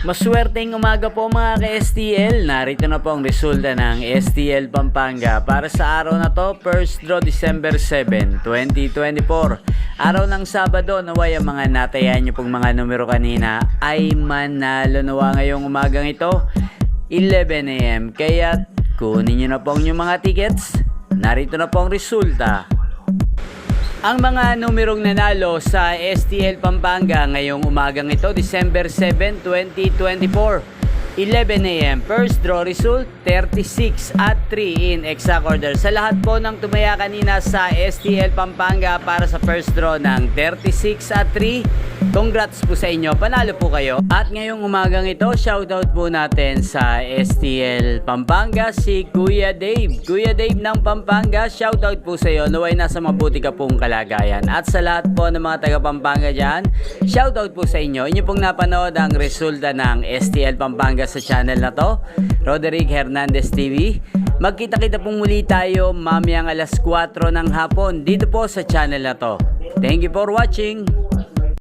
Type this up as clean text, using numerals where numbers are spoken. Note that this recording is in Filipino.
Maswerteng umaga po mga ka-STL. Narito na po ang resulta ng STL Pampanga para sa araw na to, first draw December 7, 2024. Araw ng Sabado, naway ang mga natayan nyo pong mga numero kanina ay manalo nawa ngayong umagang ito, 11 AM. Kaya kunin nyo na po ang inyong mga tickets. Narito na po ang resulta. Ang mga numerong nanalo sa STL Pampanga ngayong umagang ito, December 7, 2024, 11 AM. First draw result, 36 at 3 in exact order. Sa lahat po ng tumaya kanina sa STL Pampanga para sa first draw ng 36 at 3, congrats po sa inyo, panalo po kayo. At ngayong umagang ito, shoutout po natin sa STL Pampanga si Kuya Dave. Kuya Dave ng Pampanga, shoutout po sa iyo, naway nasa mabuti ka pong kalagayan. At sa lahat po ng mga taga Pampanga dyan, shoutout po sa inyo. Inyo pong napanood ang resulta ng STL Pampanga sa channel na to, Roderick Hernandez TV. Magkita-kita pong muli tayo mamayang alas 4 ng hapon dito po sa channel na to. Thank you for watching.